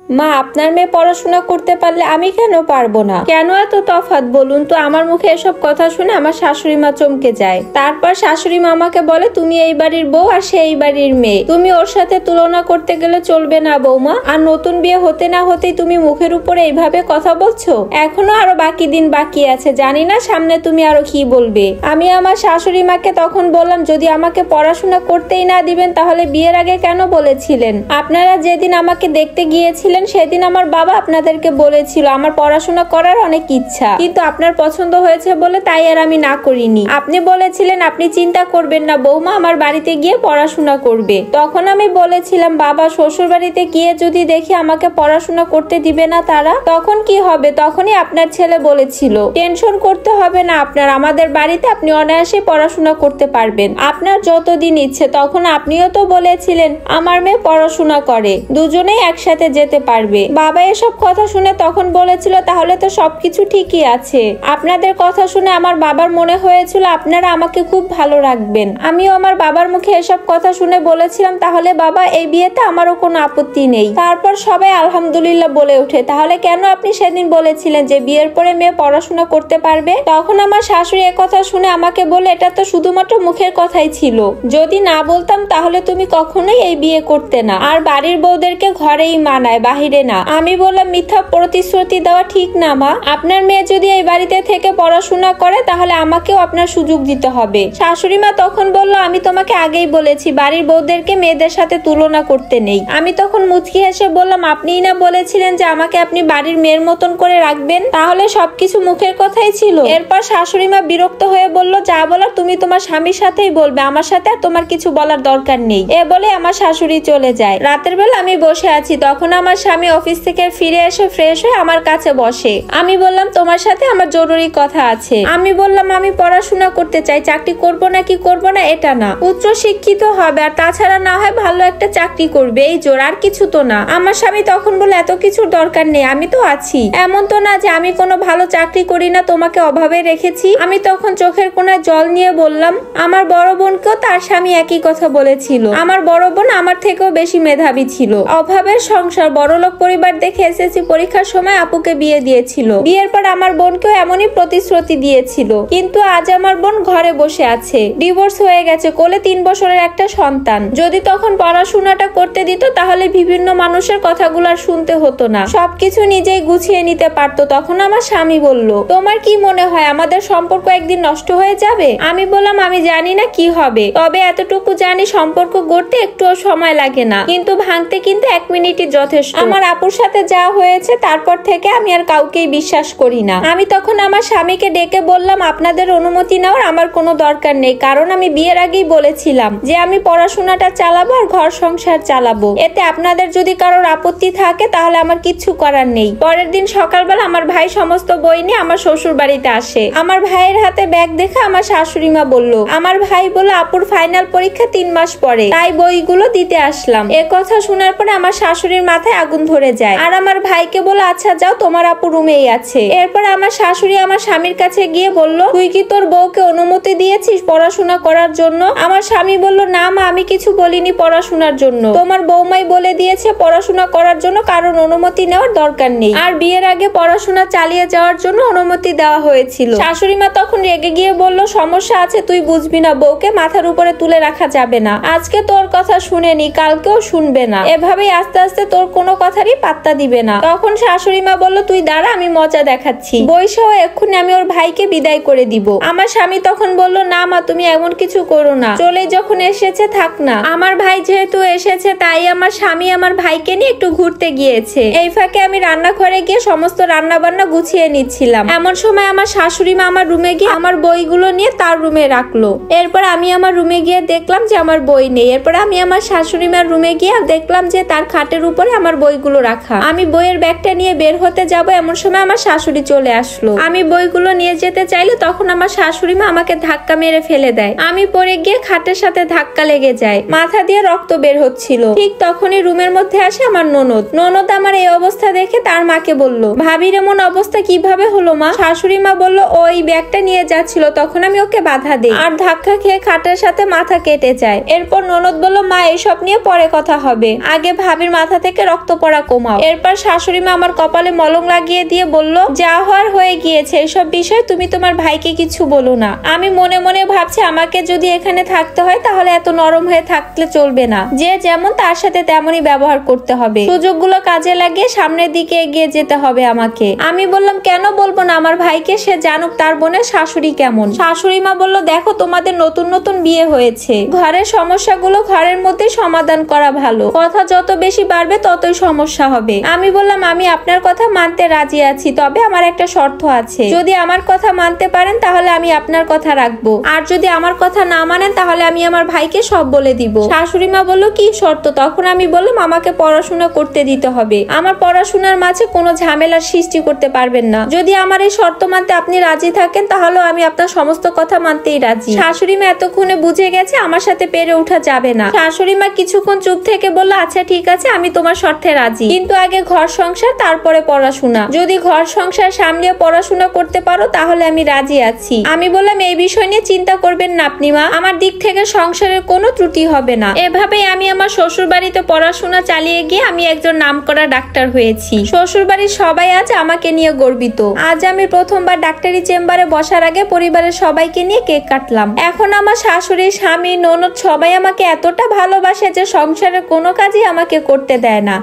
মা, আপনার মেয়ে পড়াশোনা করতে পারলে আমি কেন পারবো না? কেন এত তফাৎ বলুন তো? আমার মুখে এসব কথা শুনে আমার শাশুড়ি মা চমকে যায়। তারপর শাশুড়ি মা আমাকে বলে, তুমি এই বাড়ির বউ আর সে এই বাড়ির মেয়ে, তুমি ওর সাথে তুলনা করতে গেলে চলবে না বৌমা। আর নতুন বিয়ে হতে না হতেই তুমি মুখের উপরে এইভাবে কথা বলছো। এখনো আরো বাকি দিন বাকি আছে, জানি না সামনে তুমি আরো কি বলবে। আমি আমার শাশুড়ি মাকে তখন বললাম, যদি আমাকে পড়াশোনা করতেই না দিবেন তাহলে বিয়ের আগে কেন বলেছিলেন? আপনারা যেদিন আমাকে দেখতে গিয়েছিলেন সেদিন আমার বাবা আপনাদেরকে বলেছিল আমার পড়াশোনা করার অনেক ইচ্ছা, কিন্তু আপনার পছন্দ হয়েছে বলে তাই আর আমি না করিনি। আপনি বলেছিলেন আপনি চিন্তা করবেন না বৌমা, আমার বাড়িতে গিয়ে পড়াশোনা করবে। তখন আমি বলেছিলাম, বাবা, শ্বশুর বাড়িতে গিয়ে যদি দেখি আমাকে পড়াশোনা করতে দিবে না তারা, তখন কি হবে? তখনই আপনার ছেলে বলেছিল, টেনশন করতে হবে না আপনার, আমাদের বাড়িতে আপনি অনায়াসে পড়াশোনা করতে পারবেন, আপনার যতদিন ইচ্ছে। তখন আপনিও তো বলেছিলেন আমার মেয়ে পড়াশোনা করে, দুজনেই একসাথে যেতে পারবে। বাবা এসব কথা শুনে তখন বলেছিল, তাহলে তো সবকিছু ঠিকই আছে। আপনাদের কথা শুনে আমার বাবার মনে হয়েছিল আপনারা আমাকে খুব ভালো রাখবেন। আমিও আমার বাবার মুখে এসব কথা শুনে বলেছিলাম, তাহলে বাবা এই বিয়েতে আমারও কোনো আপত্তি নেই। তারপর সবাই আলহামদুলিল্লাহ বলে ওঠে। তাহলে কেন আপনি সেদিন বলেছিলেন যে বিয়ের পরে মেয়ে পড়াশোনা করতে পারবে? তখন আমার শাশুড়ি একথা শুনে আমাকে বলে, এটা তো শুধুমাত্র মুখের কথাই ছিল, যদি না বলতাম তাহলে তুমি কখনোই এই বিয়ে করতে না, আর বাড়ির বউদেরকে ঘরেই মানায়, বাহিরে না। আমি বললাম, মিথ্যা প্রতিশ্রুতি দেওয়া ঠিক না মা, আপনার মেয়ে যদি এই বাড়িতে থেকে পড়াশোনা করে তাহলে আমাকেও আপনার সুযোগ দিতে হবে। শাশুড়ি মা তখন বলল, আমি তোমাকে আগেই বলেছি বাড়ির বউদেরকে মেয়েদের সাথে তুলনা করতে নেই। আমি তখন মুচকি হেসে বললাম, আপনিই না বলেছিলেন যে আমাকে আপনি বাড়ির মেয়ের মতন করে রাখবেন, তাহলে সবকিছু মুখের কথাই ছিল। এরপর শাশুড়ি মা বিরক্ত হয়ে বলল, যা বলার তুমি তোমার স্বামীর সাথেই বলবে, আমার সাথে আর তোমার কিছু বলার দরকার নেই। এ বলে আমার শাশুড়ি চলে যায়। রাতের বেলা আমি বসে আছি, তখন আমার স্বামী অফিস থেকে ফিরে এসে ফ্রেশ হয়ে আমার কাছে বসে। আমি বললাম, তোমার সাথে আমার জরুরি কথা আছে। আমি বললাম, আমি পড়াশোনা করতে চাই, চাকরি করব না কি করব না এটা না, উচ্চ শিক্ষিত হবে, আর তাছাড়া না হয় ভালো একটা চাকরি করবে, এই জোর, আর কিছু তো না। আমার স্বামী তখন বলে, এত কিছুর দরকার নেই, আমি তো আছি, এমন তো না যে আমি কোনো ভালো চাকরি করি না তোমাকে অভাবে রেখেছি। আমি তখন চোখের কোণায় জল নিয়ে বললাম, আমার বড় বোনকেও তার স্বামী একই কথা বলেছিল, আমার বড় বোন আমার থেকেও বেশি মেধাবী ছিল, অভাবের সংসার, বড়লোক পরিবার দেখে এসএসসি পরীক্ষার সময় আপুকে বিয়ে দিয়েছিল, বিয়ের পর আমার বোনকেও এমনই প্রতিশ্রুতি দিয়েছিল, কিন্তু আজ আমার বোন ঘরে বসে আছে, ডিভোর্স হয়ে গেছে, কোলে 3 বছরের একটা সন্তান। যদি তখন পড়াশোনাটা করতে দিত তাহলে বিভিন্ন মানুষের কথাগুলো আর শুনতে হতো না, সবকিছু নিজেই গুছিয়ে নিতে পারতো। তখন আমার স্বামী বলল, তোমার কি মনে হয় আমাদের সম্পর্ক একদিন নষ্ট হয়ে যাবে? আমি বললাম, আমি জানি না কি হবে, তবে এতটুকু জানি সম্পর্ক গড়তে একটুও সময় লাগে না, কিন্তু ভাঙতে কিন্তু 1 মিনিটই যথেষ্ট। আমার আপুর সাথে যা হয়েছে তারপর থেকে আমি আর কাউকেই বিশ্বাস করি না। আমি তখন আমার স্বামীকে ডেকে বললাম, আপনাদের অনুমতি নেওয়ার আমার কোনো দরকার নেই, কারণ আমি বিয়ের আগেই বলেছিলাম যে আমি পড়াশোনাটা চালাবো আর ঘর সংসার চালাবো, এতে আপনাদের যদি কারোর আপত্তি থাকে তাহলে আমার কিচ্ছু করার নেই। পরের দিন সকালবেলা আমার ভাই সমস্ত বই নিয়ে আমার শ্বশুর বাড়িতে আসে। আমার ভাইয়ের হাতে ব্যাগ দেখে আমার শাশুড়ি মা বলল, আমার ভাই বলল আপুর ফাইনাল পরীক্ষা 3 মাস পরে, তাই বইগুলো দিতে আসলাম। এ কথা শোনার পরে আমার শাশুড়ির মাথায় আগুন ধরে যায়, আর আমার ভাইকে বলে, আচ্ছা যাও, তোমার আপু রুমেই আছে। এরপর আমার শাশুড়ি আমার স্বামীর কাছে গিয়ে বলল, তুই কি তোর বউকে অনুমতি দিয়েছিস পড়াশোনা করার জন্য? আমার স্বামী বলল, না মা, আমি কিছু বলিনি পড়াশোনার জন্য, তোমার বৌমাই বলে দিয়েছে পড়াশোনা করার জন্য, কারণ অনুমতি নেওয়ার দরকার নেই, আর বিয়ের আগে পড়াশোনা চালিয়ে যাওয়ার জন্য অনুমতি দেওয়া হয়েছিল। শাশুড়ি মা তখন রেগে গিয়ে বলল, সমস্যা আছে, তুই বুঝবি না, বউকে মাথার উপরে তুলে রাখা যাবে না, আজকে তোর কথা শুনেনি, কালকেও শুনবে না, এভাবেই আস্তে আস্তে তোর কোনো কথারই পাত্তা দিবে না। তখন শাশুড়ি মা বলল, তুই দাঁড়া, আমি মজা দেখাচ্ছি, বইসহ এক্ষুনি আমি ওর ভাইকে বিদায় করে দিব। আমার স্বামী তখন বলল, না মা, তুমি এমন কিছু করো না, চলে যখন এসেছে থাক না। আমার ভাই যেহেতু এসেছে তাই আমার স্বামী আমার ভাইকে নিয়ে একটু ঘুরতে গিয়েছে। এই ফাঁকে আমি রান্নাঘরে গিয়ে সমস্ত রান্না বান্না গুছিয়ে নিচ্ছিলাম। এমন সময় আমার শাশুড়ি মা আমার রুমে গিয়ে আমার বইগুলো নিয়ে তার রুমে রাখলো। এরপর আমি আমার রুমে গিয়ে দেখলাম যে আমার বই নেই। এরপর আমি আমার শাশুড়ি মার রুমে গিয়ে দেখলাম যে তার খাটের উপরে আমার বইগুলো রাখা। আমি বইয়ের ব্যাগটা নিয়ে বের হতে যাব, এমন সময় আমার শাশুড়ি চলে আসলো। আমি বইগুলো নিয়ে যেতে চাইলে তখন আমার শাশুড়ি মা আমাকে ধাক্কা মেরে ফেলে দেয়। আমি পড়ে গিয়ে খাটের সাথে ধাক্কা লেগে যায়, মাথা দিয়ে রক্ত বের হচ্ছিল। ঠিক তখনই রুমের মধ্যে আসে আমার ননদ। ননদ আমার এই অবস্থা দেখে তার মাকে বলল, ভাবির এমন অবস্থা কিভাবে হলো মা? শাশুড়ি মা বলল, ওই ব্যাগটা নিয়ে যাচ্ছিল, তখন আমি ওকে বাধা দিই, আর ধাক্কা খেয়ে খাটের সাথে মাথা কেটে যায়। এরপর ননদ বলল, মা, এসব নিয়ে পরে কথা হবে, আগে ভাবির মাথা থেকে রক্ত রক্ত পড়া কমাও। এরপর শাশুড়ি মা আমার কপালে মলম লাগিয়ে দিয়ে বলল, যা হওয়ার হয়ে গিয়েছে, এসব বিষয় তুমি তোমার ভাইকে কিছু বলো না। আমি মনে মনে ভাবছি আমাকে যদি এখানে থাকতে হয় তাহলে এত নরম হয়ে থাকলে চলবে না, যে যেমন তার সাথে তেমনই ব্যবহার করতে হবে। সুযোগগুলো কাজে লাগিয়ে সামনের দিকে এগিয়ে যেতে হবে আমাকে। আমি বললাম, কেন বলবো না আমার ভাইকে, সে জানুক তার বোনের শাশুড়ি কেমন। শাশুড়ি মা বলল, দেখো তোমাদের নতুন নতুন বিয়ে হয়েছে, ঘরের সমস্যাগুলো ঘরের মধ্যে সমাধান করা ভালো, কথা যত বেশি বাড়বে ততই সমস্যা হবে। আমি বললাম, আমি আপনার কথা মানতে রাজি আছি, তবে আমার একটা শর্ত আছে। যদি আমার কথা মানতে পারেন তাহলে আমি আপনার কথা রাখবো, আর যদি আমার কথা না মানেন তাহলে আমি আমার ভাইকে সব বলে দিব। শাশুড়ি মা বলল, কি শর্ত? তখন আমি বললাম, আমাকে পড়াশোনা করতে দিতে হবে, আমার পড়াশোনার মাঝে কোনো ঝামেলার সৃষ্টি করতে পারবেন না। যদি আমার এই শর্ত মানতে আপনি রাজি থাকেন তাহলে আমি আপনার সমস্ত কথা মানতেই রাজি। শাশুড়ি মা এতক্ষণে বুঝে গেছে আমার সাথে পেরে ওঠা যাবে না। শাশুড়ি মা কিছুক্ষণ চুপ থেকে বলল, আচ্ছা ঠিক আছে, আমি তোমার শর্তে রাজি, কিন্তু আগে ঘর সংসার তারপরে পড়াশোনা। যদি ঘর সংসার সামলিয়ে পড়াশোনা করতে পারো তাহলে আমি রাজি আছি। আমি বললাম, এই বিষয় নিয়ে চিন্তা করবেন না আপনি মা, আমার দিক থেকে সংসারের কোনো ত্রুটি হবে না। এভাবেই আমি আমার শ্বশুর বাড়িতে পড়াশোনা চালিয়ে গিয়ে আমি একজন নামকরা ডাক্তার হয়েছি। শ্বশুর বাড়ির সবাই আজ আমাকে নিয়ে গর্বিত। আজ আমি প্রথমবার ডাক্তারি চেম্বারে বসার আগে পরিবারের সবাইকে নিয়ে কেক কাটলাম। এখন আমার শাশুড়ি, স্বামী, ননদ সবাই আমাকে এতটা ভালোবাসে যে সংসারের কোনো কাজই আমাকে করতে দেয় না।